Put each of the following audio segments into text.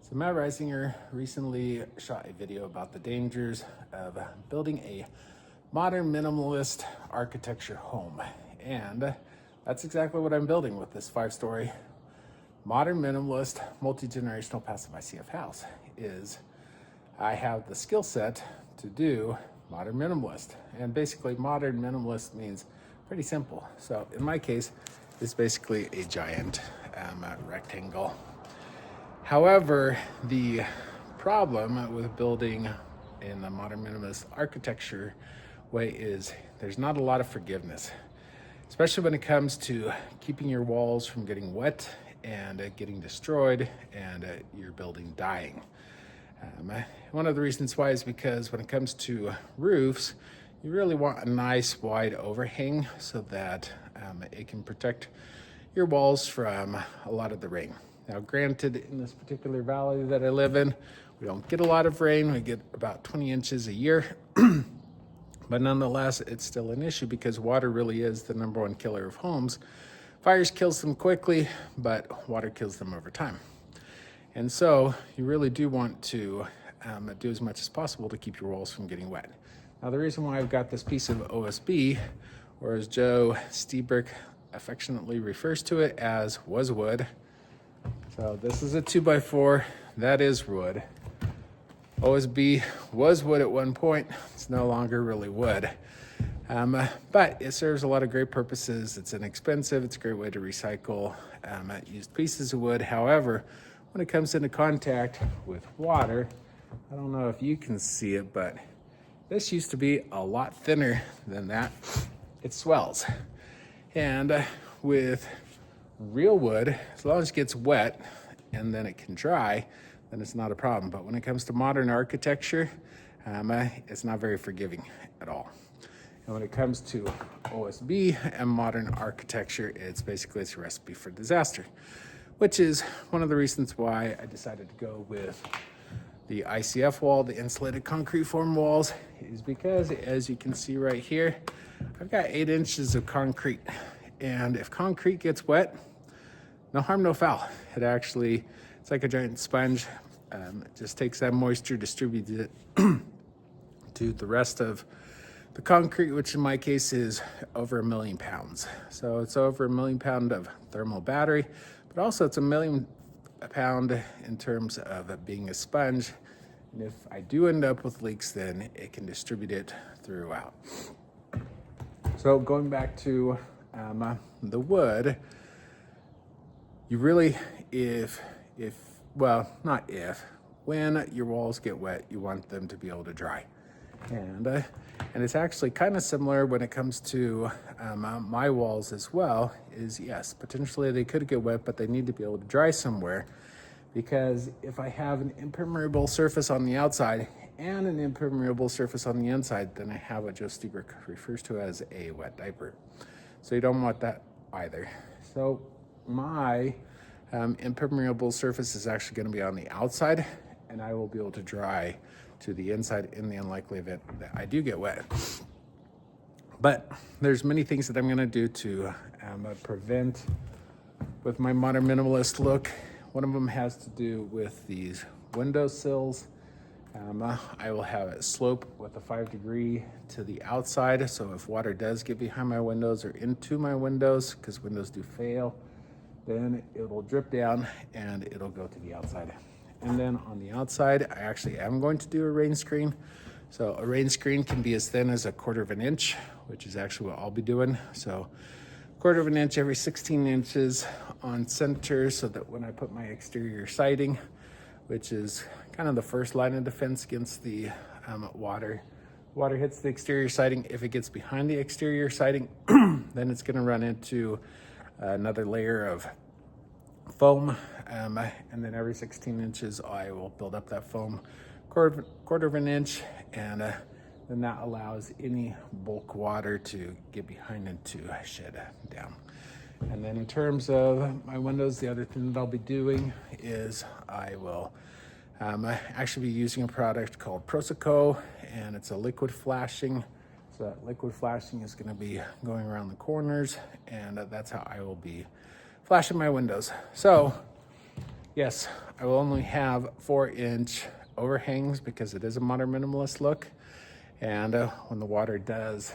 So Matt Reisinger recently shot a video about the dangers of building a modern minimalist architecture home. And that's exactly what I'm building with this 5-story modern minimalist multi-generational passive ICF house. I have the skill set to do modern minimalist. And basically modern minimalist means pretty simple. So in my case, it's basically a giant rectangle. However, the problem with building in the modern minimalist architecture way is there's not a lot of forgiveness, especially when it comes to keeping your walls from getting wet and getting destroyed and your building dying. One of the reasons why is because when it comes to roofs, you really want a nice wide overhang so that it can protect your walls from a lot of the rain. Now, granted, in this particular valley that I live in, we don't get a lot of rain. We get about 20 inches a year. But nonetheless, it's still an issue because water really is the number one killer of homes. Fires kills them quickly, but water kills them over time. And so you really do want to do as much as possible to keep your walls from getting wet. Now, the reason why I've got this piece of OSB, or as Joe Stiebrick affectionately refers to it as, was wood. So this is a 2x4, that is wood. OSB was wood at one point, it's no longer really wood. But it serves a lot of great purposes. It's inexpensive, it's a great way to recycle used pieces of wood. However, when it comes into contact with water, I don't know if you can see it, but this used to be a lot thinner than that. It swells. And with real wood, as long as it gets wet and then it can dry, then it's not a problem. But when it comes to modern architecture, it's not very forgiving at all. And when it comes to OSB and modern architecture, it's a recipe for disaster, which is one of the reasons why I decided to go with the ICF wall, the insulated concrete form walls, is because, as you can see right here, I've got 8 inches of concrete. And if concrete gets wet, no harm, no foul. It's like a giant sponge. It just takes that moisture, distributes it to the rest of the concrete, which in my case is over 1 million pounds. So it's over 1 million pound of thermal battery, but also it's 1 million pound in terms of it being a sponge. And if I do end up with leaks, then it can distribute it throughout. So going back to the wood, you really, when your walls get wet, you want them to be able to dry. And it's actually kind of similar when it comes to my walls as well, is yes, potentially they could get wet, but they need to be able to dry somewhere. Because if I have an impermeable surface on the outside and an impermeable surface on the inside, then I have what Joe Stiebrick refers to as a wet diaper. So you don't want that either. So my impermeable surface is actually going to be on the outside, and I will be able to dry to the inside in the unlikely event that I do get wet. But there's many things that I'm going to do to prevent with my modern minimalist look. One of them has to do with these window sills. I will have it slope with a 5-degree to the outside. So if water does get behind my windows or into my windows, because windows do fail, then it will drip down and it'll go to the outside. And then on the outside, I actually am going to do a rain screen. So a rain screen can be as thin as 1/4 of an inch, which is actually what I'll be doing. So 1/4 of an inch every 16 inches on center, so that when I put my exterior siding, which is kind of the first line of defense against the water hits the exterior siding. If it gets behind the exterior siding, then it's going to run into another layer of foam, and then every 16 inches I will build up that foam 1/4 of an inch, and then that allows any bulk water to get behind and to shed down. And then in terms of my windows, the other thing that I'll be doing is I will actually be using a product called Proseco, and it's a liquid flashing. So that liquid flashing is going to be going around the corners, and that's how I will be flashing my windows. So Yes, I will only have 4-inch overhangs because it is a modern minimalist look. And when the water does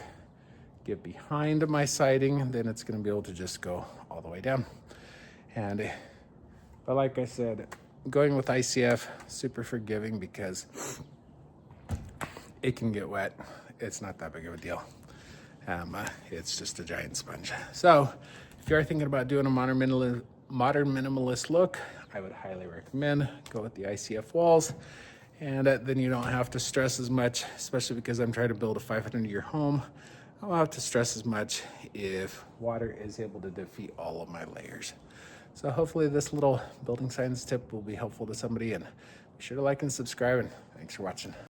get behind my siding, then it's going to be able to just go all the way down. But like I said, going with ICF, super forgiving because it can get wet. It's not that big of a deal. It's just a giant sponge. So if you are thinking about doing a modern minimalist look, I would highly recommend go with the ICF walls. And then you don't have to stress as much, especially because I'm trying to build a 500-year home. I won't have to stress as much if water is able to defeat all of my layers. So hopefully this little building science tip will be helpful to somebody, and be sure to like and subscribe, and thanks for watching.